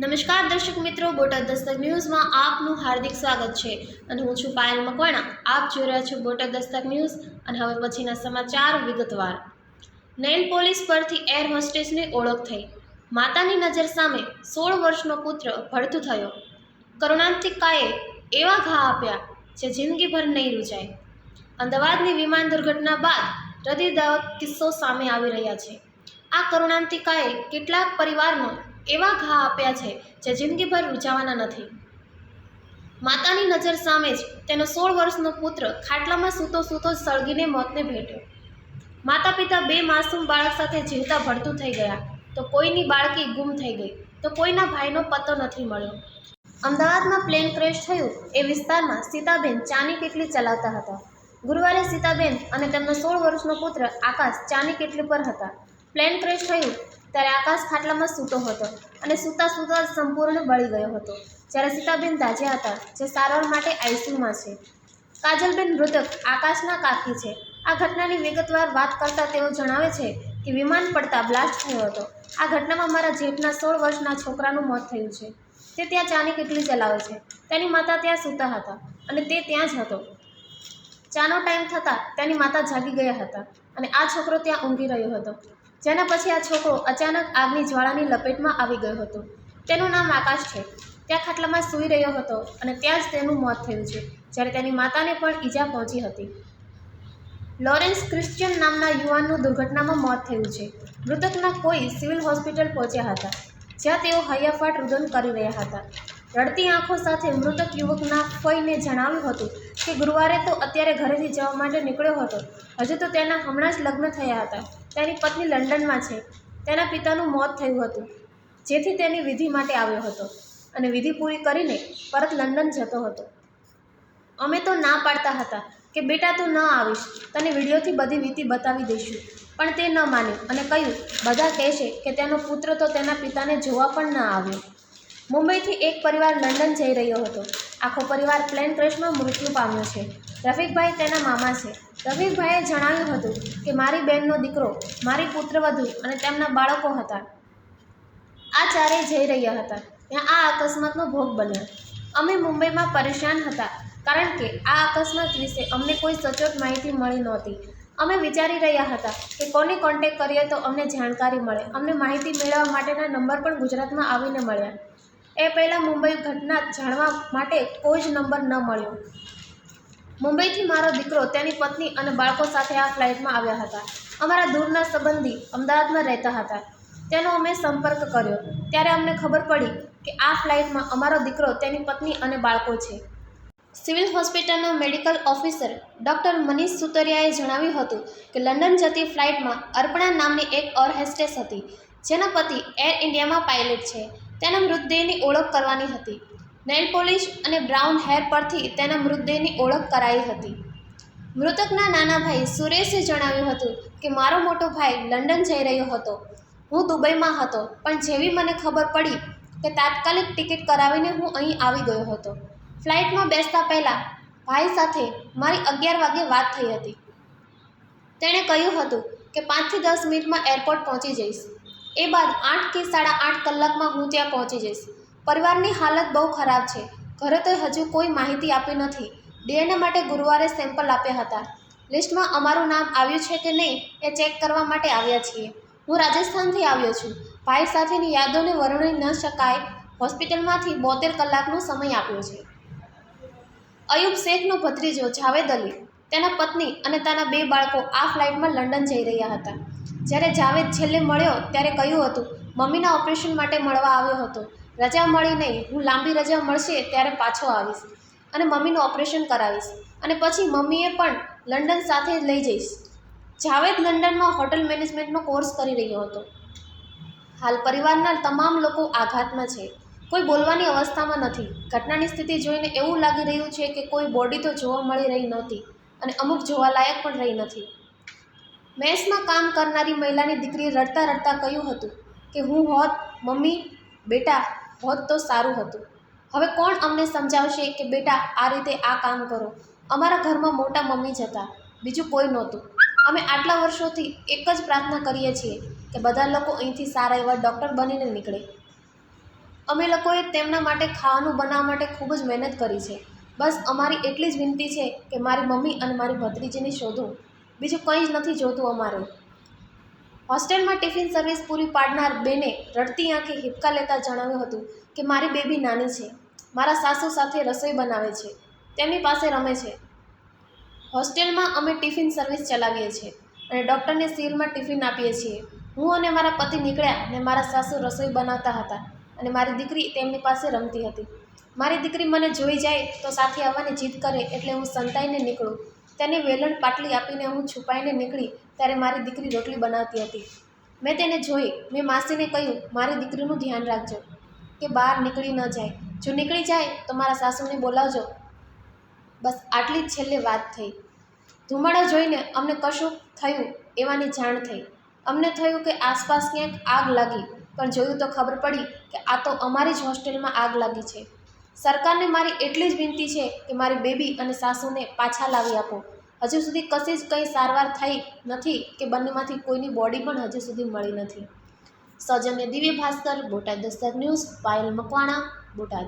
નમસ્કાર દર્શક મિત્રો, બોટાદ દસ્તક ન્યૂઝમાં આપનું હાર્દિક સ્વાગત છે અને હું છું પાયલ મકવાણા. આપ જોઈ રહ્યા છો બોટાદ દસ્તક ન્યૂઝ અને હવે પછીના સમાચાર વિગતવાર. નેલ પોલીસ પરથી એર હોસ્ટેસની ઓળખ થઈ. માતાની નજર સામે 16 વર્ષનો પુત્ર ભડથું થયો. કરુણાંતિકાએ એવા ઘા આપ્યા જે જિંદગીભર નહીં રૂજાય. અમદાવાદની વિમાન દુર્ઘટના બાદ હૃદયદાયક કિસ્સો સામે આવી રહ્યા છે. આ કરુણાંતિકાએ કેટલાક પરિવારનો એવા ઘા આપ્યા છે જે જિંદગીભર રૂજાવાના નથી. માતાની નજર સામે જ તેનો 16 વર્ષનો પુત્ર ખાટલામાં સૂતો સૂતો સળગીને મોતને ભેટ્યો. માતા પિતા બે માસૂમ બાળક સાથે જીવતા ભડથું થઈ ગયા તો કોઈની બાળકી ગુમ થઈ ગઈ તો કોઈના ભાઈનો પત્તો નથી મળ્યો. અમદાવાદમાં પ્લેન ક્રેશ થયું એ વિસ્તારમાં સીતાબેન ચાની કેટલી ચલાવતા હતા. ગુરુવારે સીતાબેન અને તેમનો 16 વર્ષનો પુત્ર આકાશ ચાની કેટલી પર હતા. પ્લેન ક્રેશ થયું ત્યારે આકાશ ખાટલામાં સૂતો હતો અને સૂતા સૂતા સંપૂર્ણ બળી ગયો હતો, જ્યારે સીતાબેન દાઝ્યા હતા, જે સારવાર માટે આઈસીયુમાં છે. કાજલબેન મૃતક આકાશના કાકી છે. આ ઘટનાની વિગતવાર વાત કરતા તેઓ જણાવે છે કે વિમાન પડતા બ્લાસ્ટ થયો હતો. આ ઘટનામાં મારા જેઠના 16 વર્ષના છોકરાનું મોત થયું છે. તે ત્યાં ચાની કેટલી ચલાવે છે. તેની માતા ત્યાં સૂતા હતા અને તે ત્યાં જ હતો. ચાનો ટાઈમ થતાં તેની માતા જાગી ગયા હતા અને આ છોકરો ત્યાં ઊંઘી રહ્યો હતો, જેના પછી આ છોકરો અચાનક આગની જ્વાળાની લપેટમાં આવી ગયો હતો. તેનું નામ આકાશ છે. ત્યાં ખાટલામાં સૂઈ રહ્યો હતો અને ત્યાં જ તેનું મોત થયું છે, જ્યારે તેની માતાને પણ ઈજા પહોંચી હતી. લોરેન્સ ક્રિશ્ચિયન નામના યુવાનનું દુર્ઘટનામાં મોત થયું છે. મૃતકના કોઈ સિવિલ હોસ્પિટલ પહોંચ્યા હતા, જ્યાં તેઓ હૈયાફાટ રુદન કરી રહ્યા હતા. રડતી આંખો સાથે મૃતક યુવકના ફઈને જણાવ્યું હતું કે ગુરુવારે તો અત્યારે ઘરેથી જવા માટે નીકળ્યો હતો. હજુ તો તેના હમણાં જ લગ્ન થયા હતા. તેની પત્ની લંડનમાં છે. તેના પિતાનું મોત થયું હતું, જેથી તેની વિધિ માટે આવ્યો હતો અને વિધિ પૂરી કરીને પરત લંડન જતો હતો. અમે તો ના પાડતા હતા કે બેટા તું ન આવીશ, તને વિડીયોથી બધી વીતી બતાવી દઈશું, પણ તે ન માન્યું અને કહ્યું બધા કહેશે કે તેનો પુત્ર તો તેના પિતાને જોવા પણ ન આવ્યો. મુંબઈથી એક પરિવાર લંડન જઈ રહ્યો હતો. આખો પરિવાર પ્લેન ક્રેશમાં મૃત્યુ પામ્યો છે. રફીકભાઈ તેના મામા છે. રફીકભાઈએ જણાવ્યું હતું કે મારી બહેનનો દીકરો, મારી પુત્રવધુ અને તેમના બાળકો હતા. આ ચારેય જઈ રહ્યા હતા ત્યાં આ અકસ્માતનો ભોગ બન્યો. અમે મુંબઈમાં પરેશાન હતા કારણ કે આ અકસ્માત વિશે અમને કોઈ સચોટ માહિતી મળી નહોતી. અમે વિચારી રહ્યા હતા કે કોને કોન્ટેક્ટ કરીએ તો અમને જાણકારી મળે. અમને માહિતી મેળવવા માટેના નંબર પણ ગુજરાતમાં આવીને મળ્યા. એ પહેલાં મુંબઈ ઘટના જાણવા માટે કોઈ જ નંબર ન મળ્યો. મુંબઈથી મારો દીકરો તેની પત્ની અને બાળકો સાથે આ ફ્લાઇટમાં આવ્યા હતા. અમારા દૂરના સંબંધી અમદાવાદમાં રહેતા હતા. તેનો અમે સંપર્ક કર્યો ત્યારે અમને ખબર પડી કે આ ફ્લાઇટમાં અમારો દીકરો, તેની પત્ની અને બાળકો છે. સિવિલ હોસ્પિટલના મેડિકલ ઓફિસર ડૉક્ટર મનીષ સુતરિયાએ જણાવ્યું હતું કે લંડન જતી ફ્લાઇટમાં અર્પણા નામની એક એર હોસ્ટેસ હતી, જેના પતિ એર ઇન્ડિયામાં પાયલટ છે. તેના મૃતદેહની ઓળખ કરવાની હતી. નેલ પોલિશ અને બ્રાઉન હેર પરથી તેના મૃતદેહની ઓળખ કરાઈ હતી. મૃતકના નાના ભાઈ સુરેશે જણાવ્યું હતું કે મારો મોટો ભાઈ લંડન જઈ રહ્યો હતો. હું દુબઈમાં હતો, પણ જેવી મને ખબર પડી કે તાત્કાલિક ટિકિટ કરાવીને હું અહીં આવી ગયો હતો. ફ્લાઇટમાં બેસતા પહેલાં ભાઈ સાથે મારી 11 વાગ્યે વાત થઈ હતી. તેણે કહ્યું હતું કે 5 થી 10 મિનિટમાં એરપોર્ટ પહોંચી જઈશ. એ બાદ 8 કે 8.5 કલાકમાં હું ત્યાં પહોંચી જઈશ. પરિવારની હાલત બહુ ખરાબ છે. ઘરે તો હજુ કોઈ માહિતી આપી નથી. ડીએનએ માટે ગુરુવારે સેમ્પલ આપ્યા હતા. લિસ્ટમાં અમારું નામ આવ્યું છે કે નહીં એ ચેક કરવા માટે આવ્યા છીએ. હું રાજસ્થાનથી આવ્યો છું. ભાઈ સાથેની યાદોને વર્ણવી ન શકાય. હોસ્પિટલમાંથી 72 કલાકનો સમય આપ્યો છે. અયુબ શેખનો ભત્રીજો જાવેદ અલી, તેના પત્ની અને તેના 2 બાળકો આ ફ્લાઇટમાં લંડન જઈ રહ્યા હતા. જ્યારે જાવેદ છેલ્લે મળ્યો ત્યારે કહ્યું હતું મમ્મીના ઓપરેશન માટે મળવા આવ્યો હતો. રજા મળી નહીં, હું લાંબી રજા મળશે ત્યારે પાછો આવીશ અને મમ્મીનું ઓપરેશન કરાવીશ અને પછી મમ્મીએ પણ લંડન સાથે લઈ જઈશ. જાવેદ લંડનમાં હોટલ મેનેજમેન્ટનો કોર્સ કરી રહ્યો હતો. હાલ પરિવારના તમામ લોકો આઘાતમાં છે. કોઈ બોલવાની અવસ્થામાં નથી. ઘટનાની સ્થિતિ જોઈને એવું લાગી રહ્યું છે કે કોઈ બોડી તો જોવા મળી રહી નહોતી અને અમુક જોવાલાયક પણ રહી નથી. મેસમાં કામ કરનારી મહિલાની દીકરીએ રડતા રડતા કહ્યું હતું કે હું હોત, મમ્મી, બેટા હોત તો સારું હતું. હવે કોણ અમને સમજાવશે કે બેટા આ રીતે આ કામ કરો. અમારા ઘરમાં મોટા મમ્મી જ હતા, બીજું કોઈ નહોતું. અમે આટલા વર્ષોથી એક જ પ્રાર્થના કરીએ છીએ કે બધા લોકો અહીંથી સારા એવા ડૉક્ટર બનીને નીકળે. અમે લોકોએ તેમના માટે ખાવાનું બનાવવા માટે ખૂબ જ મહેનત કરી છે. બસ અમારી એટલી જ વિનંતી છે કે મારી મમ્મી અને મારી ભત્રીજીને શોધો. બીજું કંઈ જ નથી જોતું અમારે. હોસ્ટેલમાં ટિફિન સર્વિસ પૂરી પાડનાર બેને રડતી આંખે હિબકા લેતા જણાવ્યું હતું કે મારી બેબી નાની છે, મારા સાસુ સાથે રસોઈ બનાવે છે, તેમની પાસે રમે છે. હોસ્ટેલમાં અમે ટિફિન સર્વિસ ચલાવીએ છીએ અને ડૉક્ટરને સિવિલમાં ટિફિન આપીએ છીએ. હું અને મારા પતિ નીકળ્યા ને મારા સાસુ રસોઈ બનાવતા હતા અને મારી દીકરી તેમની પાસે રમતી હતી. મારી દીકરી મને જોઈ જાય તો સાથે આવવાની જીદ કરે એટલે હું સંતાઈને નીકળું. તેને વેલણ પાટલી આપીને હું છુપાઈને નીકળી ત્યારે મારી દીકરી રોટલી બનાવતી હતી. મેં તેને જોઈ. મેં માસીને કહ્યું, મારી દીકરીનું ધ્યાન રાખજો કે બહાર નીકળી ન જાય. જો નીકળી જાય તો મારા સાસુને બોલાવજો. બસ આટલી જ છેલ્લે વાત થઈ. ધુમાડો જોઈને અમને કશું થયું એવાની જાણ થઈ. અમને થયું કે આસપાસ ક્યાંક આગ લાગી, પણ જોયું તો ખબર પડી કે આ તો અમારી જ હોસ્ટેલમાં આગ લાગી છે. સરકારને મારી એટલી જ વિનંતી છે કે મારી બેબી અને સાસુને પાછા લાવી આપો. હજુ સુધી કશી જ કંઈ સારવાર થઈ નથી કે બંનેમાંથી કોઈની બોડી પણ હજુ સુધી મળી નથી. સૌજન્ય દિવ્ય ભાસ્કર, બોટાદ દસ્તક ન્યૂઝ, પાયલ મકવાણા, બોટાદ.